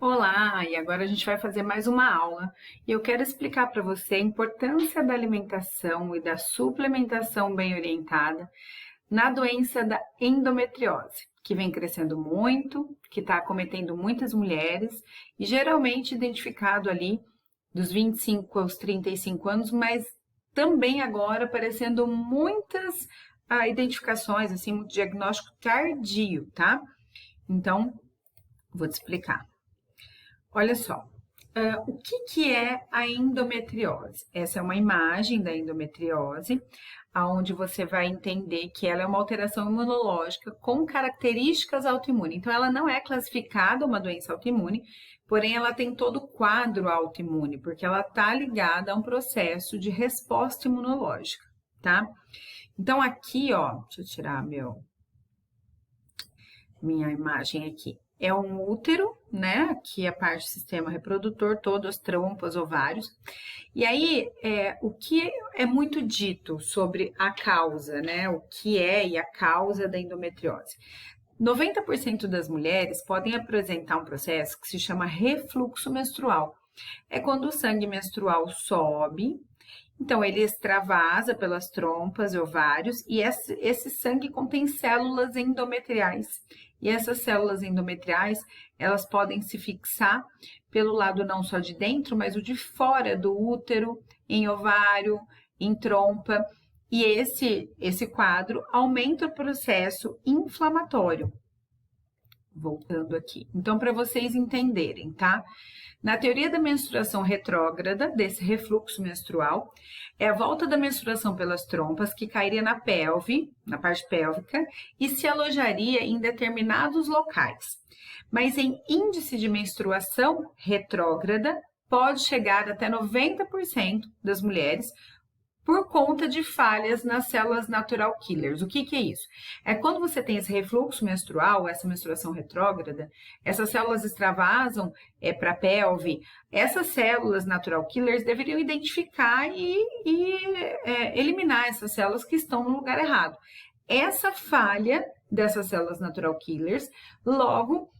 Olá, e agora a gente vai fazer mais uma aula e eu quero explicar para você a importância da alimentação e da suplementação bem orientada na doença da endometriose, que vem crescendo muito, que está acometendo muitas mulheres e geralmente identificado ali dos 25 aos 35 anos, mas também agora aparecendo muitas identificações, assim, muito diagnóstico tardio, tá? Então, vou te explicar. Olha só, o que é a endometriose? Essa é uma imagem da endometriose, onde você vai entender que ela é uma alteração imunológica com características autoimunes. Então, ela não é classificada uma doença autoimune, porém ela tem todo o quadro autoimune, porque ela está ligada a um processo de resposta imunológica, tá? Então, aqui, ó, deixa eu tirar minha imagem aqui. É um útero, né? Aqui a parte do sistema reprodutor, todas as trompas, ovários. E aí, o que é muito dito sobre a causa, né? O que é e a causa da endometriose? 90% das mulheres podem apresentar um processo que se chama refluxo menstrual. É quando o sangue menstrual sobe, então ele extravasa pelas trompas e ovários, e esse sangue contém células endometriais. E essas células endometriais, elas podem se fixar pelo lado não só de dentro, mas o de fora do útero, em ovário, em trompa. E esse quadro aumenta o processo inflamatório. Voltando aqui. Então, para vocês entenderem, tá? Na teoria da menstruação retrógrada, desse refluxo menstrual, é a volta da menstruação pelas trompas que cairia na pelve, na parte pélvica, e se alojaria em determinados locais. Mas em índice de menstruação retrógrada, pode chegar até 90% das mulheres por conta de falhas nas células natural killers. O que é isso? É quando você tem esse refluxo menstrual, essa menstruação retrógrada, essas células extravasam para a pelve. Essas células natural killers deveriam identificar e eliminar essas células que estão no lugar errado. Essa falha dessas células natural killers, logo,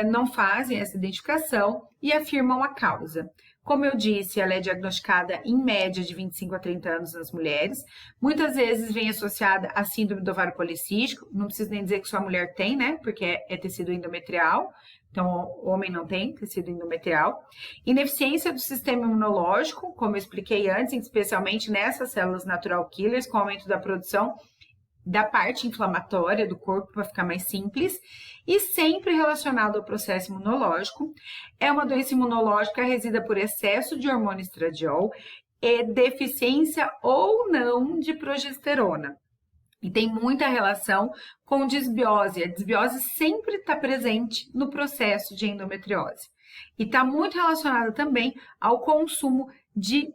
não fazem essa identificação e afirmam a causa. Como eu disse, ela é diagnosticada em média de 25 a 30 anos nas mulheres. Muitas vezes vem associada à síndrome do ovário policístico. Não preciso nem dizer que sua mulher tem, né? Porque é tecido endometrial. Então, o homem não tem tecido endometrial. Ineficiência do sistema imunológico, como eu expliquei antes, especialmente nessas células natural killers, com aumento da produção da parte inflamatória do corpo, para ficar mais simples, e sempre relacionado ao processo imunológico. É uma doença imunológica resida por excesso de hormônio estradiol e deficiência ou não de progesterona. E tem muita relação com disbiose. A disbiose sempre está presente no processo de endometriose. E está muito relacionada também ao consumo de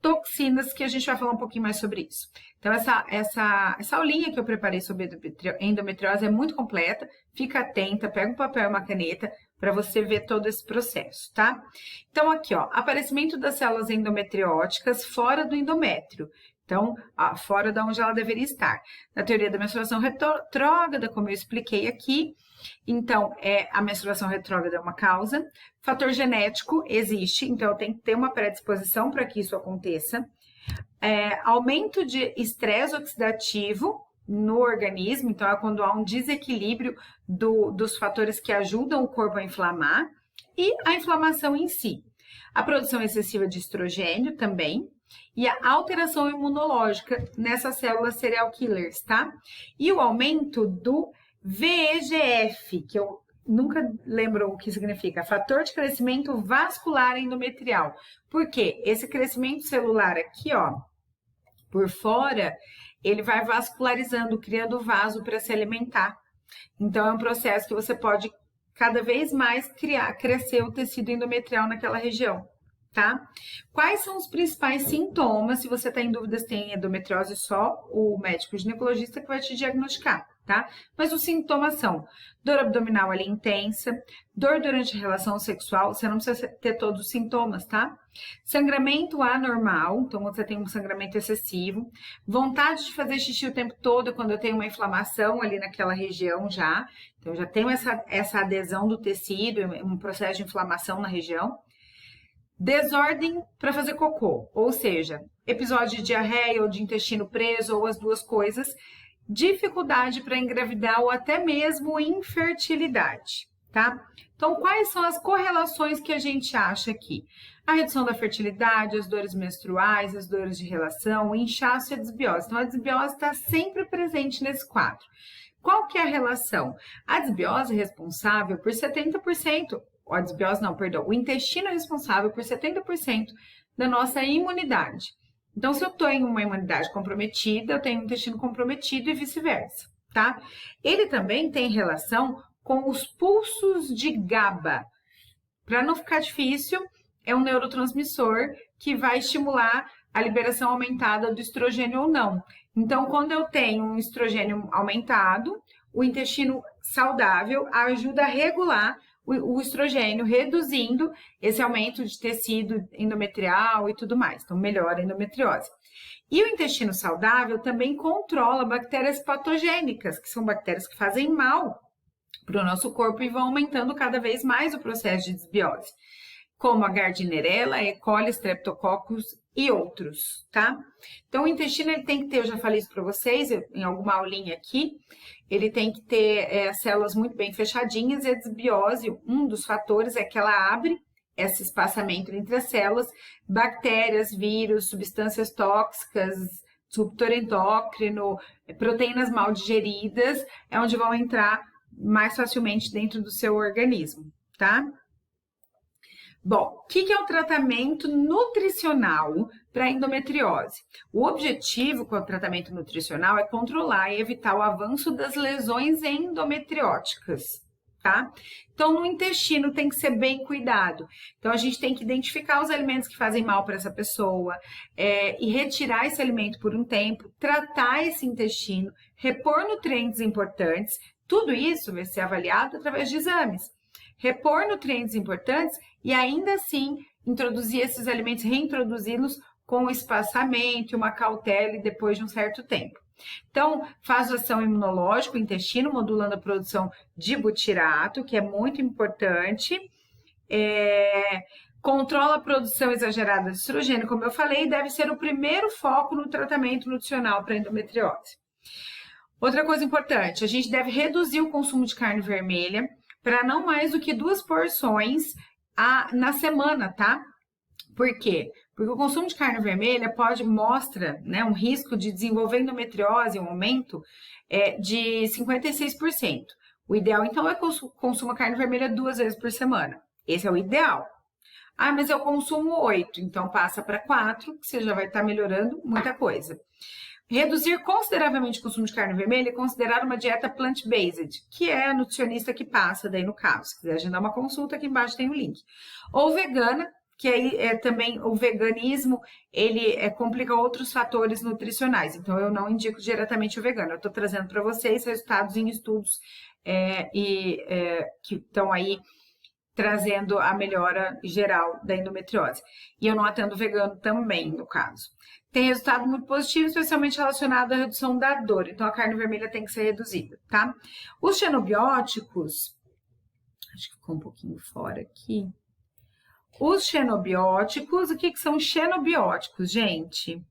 toxinas, que a gente vai falar um pouquinho mais sobre isso. Então, essa aulinha que eu preparei sobre endometriose é muito completa. Fica atenta, pega um papel e uma caneta para você ver todo esse processo, tá? Então, aqui, ó, aparecimento das células endometrióticas fora do endométrio. Então, fora de onde ela deveria estar. Na teoria da menstruação retrógrada, como eu expliquei aqui, então, a menstruação retrógrada é uma causa. Fator genético existe, então tem que ter uma predisposição para que isso aconteça. Aumento de estresse oxidativo no organismo, então é quando há um desequilíbrio dos fatores que ajudam o corpo a inflamar. E a inflamação em si. A produção excessiva de estrogênio também. E a alteração imunológica nessas células serial killers, tá? E o aumento do VEGF, que eu nunca lembro o que significa, fator de crescimento vascular endometrial. Por quê? Esse crescimento celular aqui, ó, por fora, ele vai vascularizando, criando vaso para se alimentar. Então, é um processo que você pode cada vez mais crescer o tecido endometrial naquela região, tá? Quais são os principais sintomas? Se você está em dúvida se tem endometriose, só o médico ginecologista que vai te diagnosticar. tá? Mas os sintomas são dor abdominal ali intensa, dor durante a relação sexual, você não precisa ter todos os sintomas, tá? Sangramento anormal, então você tem um sangramento excessivo, vontade de fazer xixi o tempo todo quando eu tenho uma inflamação ali naquela região já, então já tenho essa adesão do tecido, um processo de inflamação na região. Desordem para fazer cocô, ou seja, episódio de diarreia ou de intestino preso ou as duas coisas, dificuldade para engravidar ou até mesmo infertilidade, tá? Então, quais são as correlações que a gente acha aqui? A redução da fertilidade, as dores menstruais, as dores de relação, o inchaço e a desbiose. Então, a desbiose está sempre presente nesse quadro. Qual que é a relação? A desbiose é responsável por 70%, a desbiose não, perdão, o intestino é responsável por 70% da nossa imunidade. Então, se eu estou em uma imunidade comprometida, eu tenho um intestino comprometido e vice-versa, tá? Ele também tem relação com os pulsos de GABA. Para não ficar difícil, é um neurotransmissor que vai estimular a liberação aumentada do estrogênio ou não. Então, quando eu tenho um estrogênio aumentado, o intestino saudável ajuda a regular o estrogênio, reduzindo esse aumento de tecido endometrial e tudo mais. Então, melhora a endometriose. E o intestino saudável também controla bactérias patogênicas, que são bactérias que fazem mal para o nosso corpo e vão aumentando cada vez mais o processo de desbiose, como a Gardnerella, E. coli, Streptococcus e outros, tá? Então, o intestino ele tem que ter, eu já falei isso para vocês em alguma aulinha aqui, ele tem que ter células muito bem fechadinhas e a desbiose, um dos fatores é que ela abre esse espaçamento entre as células, bactérias, vírus, substâncias tóxicas, disruptor endócrino, proteínas mal digeridas, é onde vão entrar mais facilmente dentro do seu organismo, tá? Bom, o que é o tratamento nutricional para endometriose? O objetivo com o tratamento nutricional é controlar e evitar o avanço das lesões endometrióticas, tá? Então, no intestino tem que ser bem cuidado. Então, a gente tem que identificar os alimentos que fazem mal para essa pessoa e retirar esse alimento por um tempo, tratar esse intestino, repor nutrientes importantes. Tudo isso vai ser avaliado através de exames. Repor nutrientes importantes e ainda assim introduzir esses alimentos, reintroduzi-los com espaçamento e uma cautela e depois de um certo tempo. Então, faz ação imunológica, o intestino, modulando a produção de butirato, que é muito importante. Controla a produção exagerada de estrogênio, como eu falei, deve ser o primeiro foco no tratamento nutricional para endometriose. Outra coisa importante, a gente deve reduzir o consumo de carne vermelha para não mais do que 2 porções na semana, tá? Por quê? Porque o consumo de carne vermelha mostra, né, um risco de desenvolver endometriose, um aumento de 56%. O ideal, então, é que consuma carne vermelha 2 vezes por semana. Esse é o ideal. Ah, mas eu consumo 8, então passa para 4, que você já vai estar melhorando muita coisa. Reduzir consideravelmente o consumo de carne vermelha é considerar uma dieta plant-based, que é a nutricionista que passa daí no caso. Se quiser agendar uma consulta, aqui embaixo tem o link. Ou vegana, que aí também o veganismo, ele complica outros fatores nutricionais. Então, eu não indico diretamente o vegano. Eu estou trazendo para vocês resultados em estudos que estão aí trazendo a melhora geral da endometriose. E eu não atendo vegano também, no caso. Tem resultado muito positivo, especialmente relacionado à redução da dor. Então, a carne vermelha tem que ser reduzida, tá? Os xenobióticos... Acho que ficou um pouquinho fora aqui. Os xenobióticos, o que são xenobióticos, gente?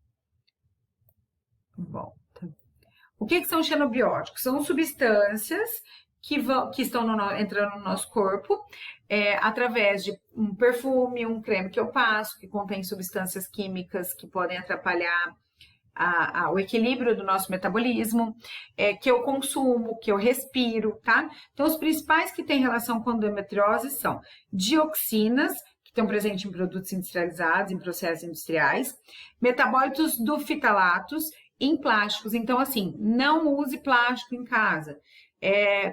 Volta. O que são xenobióticos? São substâncias que estão entrando no nosso corpo através de um perfume, um creme que eu passo, que contém substâncias químicas que podem atrapalhar o equilíbrio do nosso metabolismo, que eu consumo, que eu respiro, tá? Então, os principais que têm relação com endometriose são dioxinas, que estão presentes em produtos industrializados, em processos industriais, metabólitos do fitalatos, em plásticos. Então, assim, não use plástico em casa.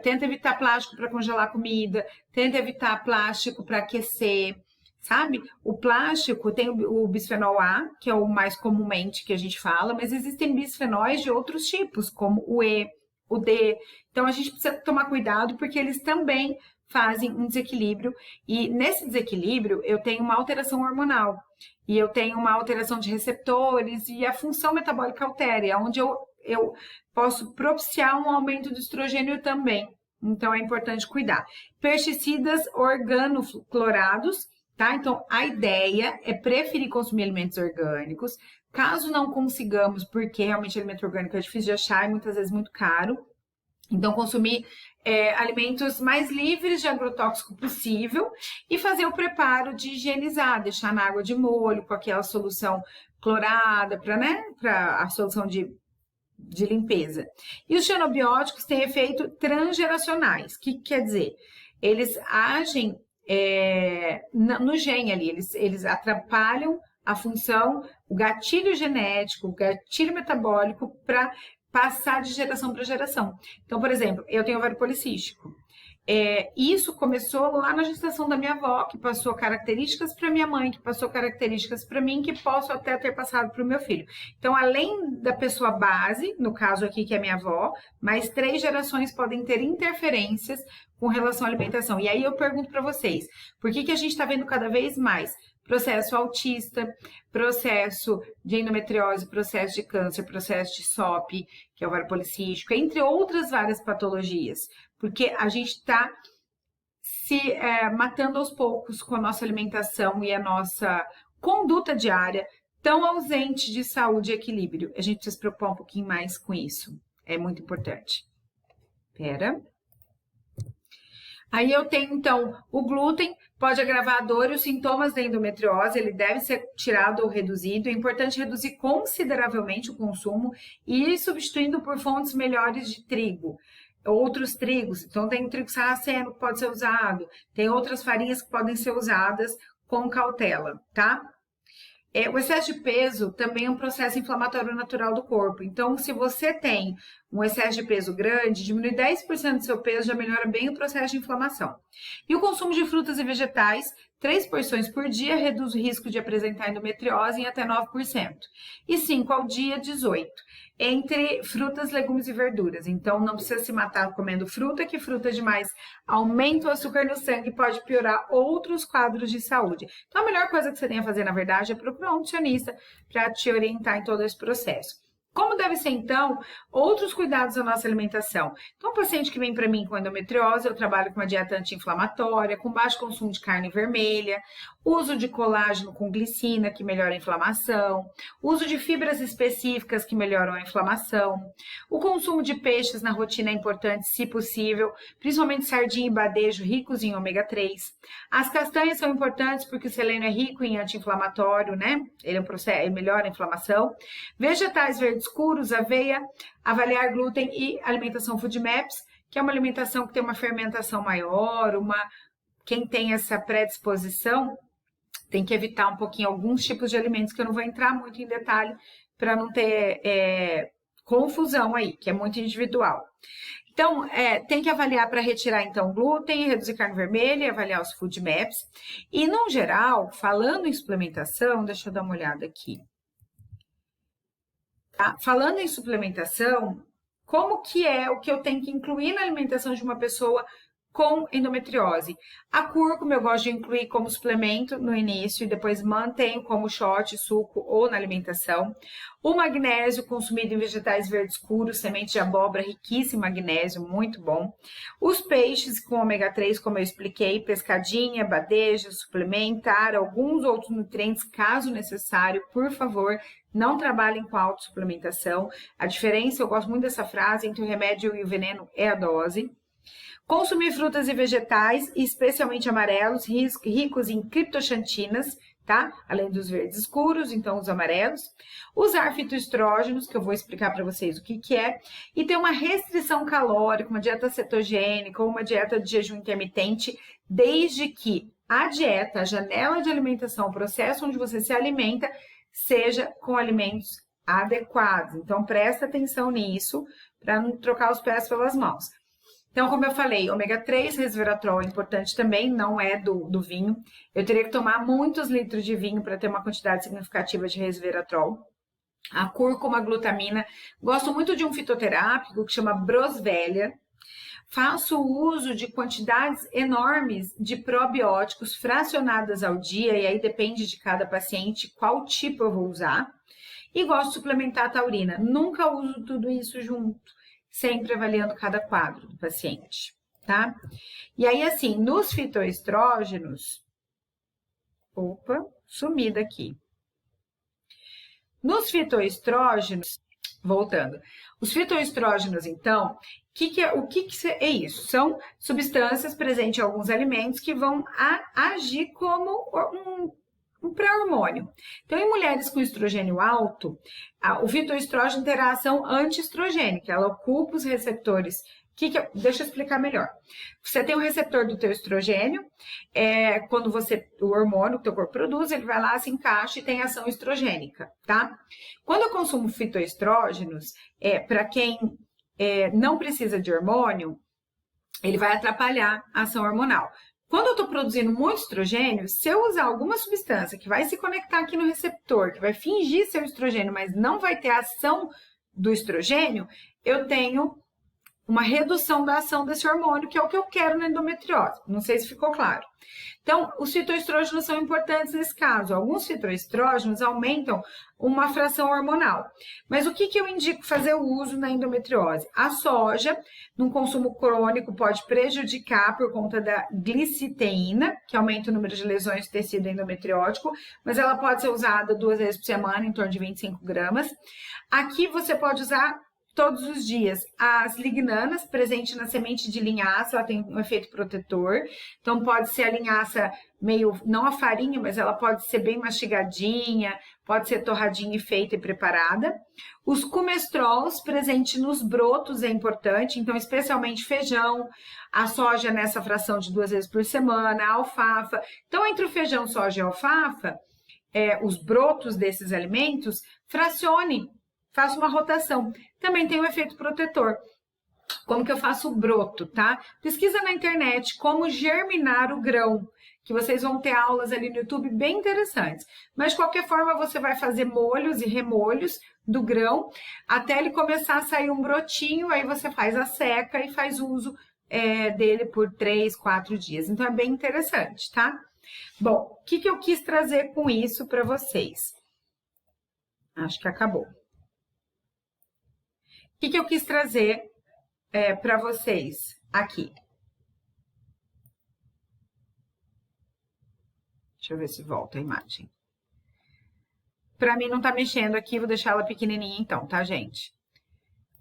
Tenta evitar plástico para congelar comida, tenta evitar plástico para aquecer, sabe? O plástico tem o bisfenol A, que é o mais comumente que a gente fala, mas existem bisfenóis de outros tipos, como o E, o D. Então, a gente precisa tomar cuidado porque eles também fazem um desequilíbrio. E nesse desequilíbrio, eu tenho uma alteração hormonal. E eu tenho uma alteração de receptores e a função metabólica altera, onde eu posso propiciar um aumento do estrogênio também. Então, é importante cuidar. Pesticidas organoclorados, tá? Então, a ideia é preferir consumir alimentos orgânicos. Caso não consigamos, porque realmente alimento orgânico é difícil de achar e muitas vezes muito caro, então consumir alimentos mais livres de agrotóxico possível e fazer o preparo de higienizar, deixar na água de molho com aquela solução clorada para a solução de limpeza. E os xenobióticos têm efeito transgeracionais. O que quer dizer? Eles agem no gene ali, eles atrapalham a função, o gatilho genético, o gatilho metabólico para passar de geração para geração. Então, por exemplo, eu tenho ovário policístico. Isso começou lá na gestação da minha avó, que passou características para minha mãe, que passou características para mim, que posso até ter passado para o meu filho. Então, além da pessoa base, no caso aqui que é minha avó, mais 3 gerações podem ter interferências com relação à alimentação. E aí eu pergunto para vocês, por que a gente está vendo cada vez mais processo autista, processo de endometriose, processo de câncer, processo de SOP, que é o ovário policístico, entre outras várias patologias? Porque a gente está se matando aos poucos com a nossa alimentação e a nossa conduta diária tão ausente de saúde e equilíbrio. A gente precisa se preocupar um pouquinho mais com isso. É muito importante. Aí eu tenho, então, o glúten pode agravar a dor e os sintomas da endometriose, ele deve ser tirado ou reduzido. É importante reduzir consideravelmente o consumo e ir substituindo por fontes melhores de trigo. Outros trigos, então tem o trigo sarraceno que pode ser usado, tem outras farinhas que podem ser usadas com cautela, tá? O excesso de peso também é um processo inflamatório natural do corpo. Então, se você tem um excesso de peso grande, diminui 10% do seu peso, já melhora bem o processo de inflamação. E o consumo de frutas e vegetais, 3 porções por dia, reduz o risco de apresentar endometriose em até 9%. E 5 ao dia, 18%. Entre frutas, legumes e verduras. Então, não precisa se matar comendo fruta, que fruta demais aumenta o açúcar no sangue e pode piorar outros quadros de saúde. Então, a melhor coisa que você tem a fazer, na verdade, é procurar um nutricionista para te orientar em todo esse processo. Como deve ser, então, outros cuidados da nossa alimentação? Então, o paciente que vem para mim com endometriose, eu trabalho com uma dieta anti-inflamatória, com baixo consumo de carne vermelha, uso de colágeno com glicina, que melhora a inflamação, uso de fibras específicas que melhoram a inflamação, o consumo de peixes na rotina é importante, se possível, principalmente sardinha e badejo ricos em ômega 3. As castanhas são importantes porque o selênio é rico em anti-inflamatório, né? Ele melhora a inflamação. Vegetais verdes escuros, aveia, avaliar glúten e alimentação Food Maps, que é uma alimentação que tem uma fermentação maior, quem tem essa predisposição tem que evitar um pouquinho alguns tipos de alimentos que eu não vou entrar muito em detalhe para não ter confusão aí, que é muito individual. Então, tem que avaliar para retirar, então, glúten, reduzir carne vermelha e avaliar os Food Maps. E, no geral, falando em suplementação, deixa eu dar uma olhada aqui. Tá? Falando em suplementação, como que é o que eu tenho que incluir na alimentação de uma pessoa com endometriose? A cúrcuma eu gosto de incluir como suplemento no início e depois mantenho como shot, suco ou na alimentação. O magnésio consumido em vegetais verdes escuros, semente de abóbora, riquíssimo em magnésio, muito bom. Os peixes com ômega 3, como eu expliquei, pescadinha, badejo, suplementar, alguns outros nutrientes, caso necessário, por favor, não trabalhem com autossuplementação. A diferença, eu gosto muito dessa frase, entre o remédio e o veneno é a dose. Consumir frutas e vegetais, especialmente amarelos, ricos em criptoxantinas, tá? Além dos verdes escuros, então os amarelos. Usar fitoestrógenos, que eu vou explicar para vocês o que é. E ter uma restrição calórica, uma dieta cetogênica ou uma dieta de jejum intermitente, desde que a dieta, a janela de alimentação, o processo onde você se alimenta, seja com alimentos adequados. Então, presta atenção nisso para não trocar os pés pelas mãos. Então, como eu falei, ômega 3, resveratrol é importante também, não é do vinho. Eu teria que tomar muitos litros de vinho para ter uma quantidade significativa de resveratrol. a cúrcuma, a glutamina. Gosto muito de um fitoterápico que chama Broswellia. Faço uso de quantidades enormes de probióticos fracionadas ao dia, e aí depende de cada paciente qual tipo eu vou usar. E gosto de suplementar a taurina. Nunca uso tudo isso junto, sempre avaliando cada quadro do paciente, tá? E aí, assim, nos fitoestrógenos... Opa, sumi daqui. Nos fitoestrógenos, voltando, os fitoestrógenos, então, o que é isso? São substâncias presentes em alguns alimentos que vão agir como um pré-hormônio. Então, em mulheres com estrogênio alto, o fitoestrógeno terá ação antiestrogênica, ela ocupa os receptores. Deixa eu explicar melhor. Você tem o receptor do teu estrogênio, quando o hormônio que o teu corpo produz, ele vai lá, se encaixa e tem ação estrogênica, tá? Quando eu consumo fitoestrógenos, para quem não precisa de hormônio, ele vai atrapalhar a ação hormonal. Quando eu estou produzindo muito estrogênio, se eu usar alguma substância que vai se conectar aqui no receptor, que vai fingir ser o estrogênio, mas não vai ter a ação do estrogênio, eu tenho uma redução da ação desse hormônio, que é o que eu quero na endometriose. Não sei se ficou claro. Então, os fitoestrógenos são importantes nesse caso. Alguns fitoestrógenos aumentam uma fração hormonal. Mas o que eu indico fazer o uso na endometriose? A soja, num consumo crônico, pode prejudicar por conta da gliciteína, que aumenta o número de lesões de tecido endometriótico, mas ela pode ser usada 2 vezes por semana, em torno de 25 gramas. Aqui você pode usar todos os dias as lignanas, presente na semente de linhaça, ela tem um efeito protetor, então pode ser a linhaça meio, não a farinha, mas ela pode ser bem mastigadinha, pode ser torradinha e feita e preparada. Os comestrols, presente nos brotos, é importante, então especialmente feijão, a soja nessa fração de 2 vezes por semana, a alfafa. Então, entre o feijão, soja e a alfafa, os brotos desses alimentos, fracione, faço uma rotação. Também tem um efeito protetor. Como que eu faço o broto, tá? Pesquisa na internet como germinar o grão, que vocês vão ter aulas ali no YouTube bem interessantes. Mas, de qualquer forma, você vai fazer molhos e remolhos do grão até ele começar a sair um brotinho, aí você faz a seca e faz uso dele por 3, 4 dias. Então, é bem interessante, tá? Bom, o que eu quis trazer com isso para vocês? Acho que acabou. O que eu quis trazer para vocês aqui? Deixa eu ver se volta a imagem. Para mim não tá mexendo aqui, vou deixar ela pequenininha então, tá, gente?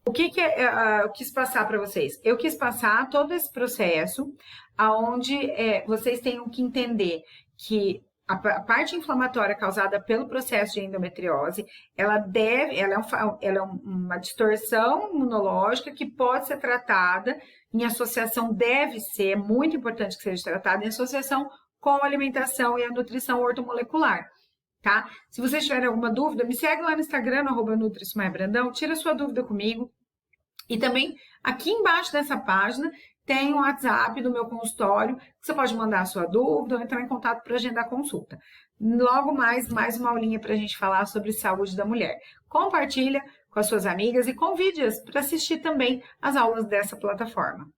O que eu quis passar para vocês? Eu quis passar todo esse processo aonde vocês tenham que entender que a parte inflamatória causada pelo processo de endometriose, ela é uma distorção imunológica que pode ser tratada em associação, é muito importante que seja tratada em associação com a alimentação e a nutrição ortomolecular, tá? Se vocês tiverem alguma dúvida, me segue lá no Instagram, @NutriSumayaBrandão, tira sua dúvida comigo. E também, aqui embaixo dessa página, tem o WhatsApp do meu consultório, que você pode mandar a sua dúvida ou entrar em contato para agendar consulta. Logo mais uma aulinha para a gente falar sobre saúde da mulher. Compartilha com as suas amigas e convide-as para assistir também as aulas dessa plataforma.